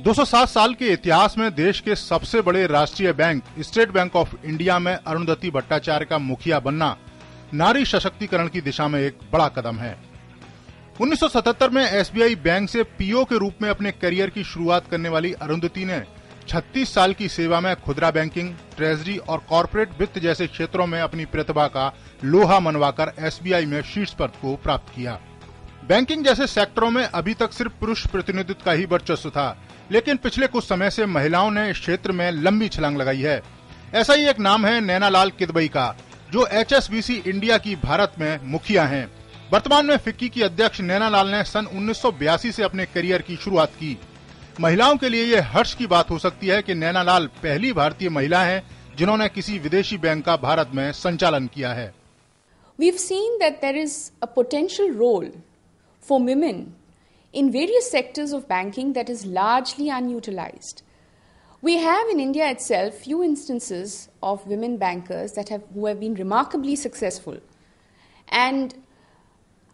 207 साल के इतिहास में देश के सबसे बड़े राष्ट्रीय bank state bank of India में अरुंधति भट्टाचार्य का मुखिया बनना नारी सशक्तिकरण की दिशा में एक बड़ा कदम है। 1977 में एसबीआई बैंक से पीओ के रूप में अपने करियर की शुरुआत करने वाली अरुंधति ने 36 साल की सेवा में खुदरा बैंकिंग, ट्रेजरी और कॉरपोरेट वित्त जैसे क्षेत्रों में अपनी प्रतिभा का लोहा मनवाकर एसबीआई में शीर्ष पद को प्राप्त किया। बैंकिंग जैसे सेक्टरों में अभी तक सिर्फ पुरुष प्रतिनिधित्व का ही वर्चस्व था, लेकिन पिछले कुछ समय से महिलाओं ने इस क्षेत्र में लंबी छलांग लगाई है। ऐसा ही एक नाम है नैना लाल किदवई का, जो एचएसबीसी इंडिया की भारत में मुखिया हैं। वर्तमान में फिक्की की अध्यक्ष नैना लाल ने सन 1982 से अपने करियर की शुरुआत की। महिलाओं के लिए यह हर्ष की बात हो सकती है कि नैना लाल पहली भारतीय महिला हैं जिन्होंने किसी विदेशी बैंक का भारत में संचालन किया है। We've seen that there is a potential role for women in various sectors of banking that is largely unutilized. We have in India itself few instances of women bankers who have been remarkably successful, and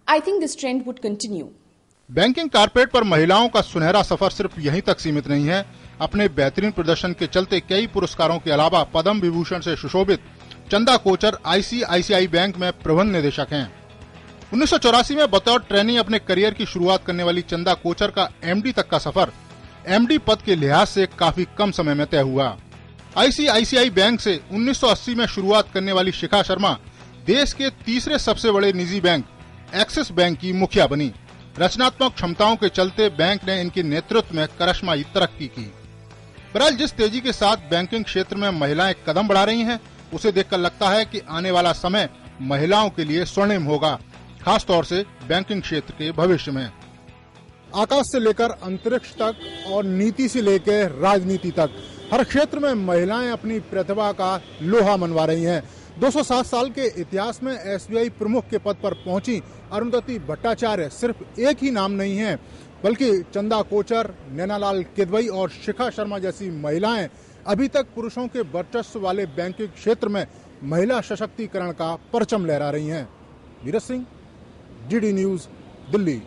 I think this trend would continue. Banking carpet पर महिलाओं का सुनहरा सफर सिर्फ यहीं तक सीमित नहीं है। अपने बेहतरीन प्रदर्शन के चलते कई पुरस्कारों के अलावा पद्म विभूषण से सुशोभित चंदा कोचर आईसीआईसीआई बैंक में प्रबंध निदेशक हैं। 1984 में बतौर ट्रेनी अपने करियर की शुरुआत करने वाली चंदा कोचर का एमडी तक का सफर एमडी पद के लिहाज से काफी कम समय में तय हुआ। आईसीआईसीआई बैंक से 1980 में शुरुआत करने वाली शिखा शर्मा देश के तीसरे सबसे बड़े निजी बैंक एक्सिस बैंक की मुखिया बनी। रचनात्मक क्षमताओं के चलते बैंक ने इनके नेतृत्व में करिश्माई तरक्की की। बहरहाल जिस तेजी के साथ बैंकिंग क्षेत्र में महिलाएं कदम बढ़ा रही हैं, उसे देखकर लगता है कि आने वाला समय महिलाओं के लिए स्वर्णिम होगा, खास तौर से बैंकिंग क्षेत्र के भविष्य में। आकाश से लेकर अंतरिक्ष तक और नीति से लेकर राजनीति तक हर क्षेत्र में महिलाएं अपनी प्रतिभा का लोहा मनवा रही हैं। 207 साल के इतिहास में एसबीआई प्रमुख के पद पर पहुंची अरुंधति भट्टाचार्य सिर्फ एक ही नाम नहीं है, बल्कि चंदा कोचर, नैना लाल किदवई और शिखा शर्मा जैसी महिलाएं अभी तक पुरुषों के वर्चस्व वाले बैंकिंग क्षेत्र में महिला सशक्तिकरण का परचम लहरा रही हैं। Neeraj Singh, DD news, Delhi.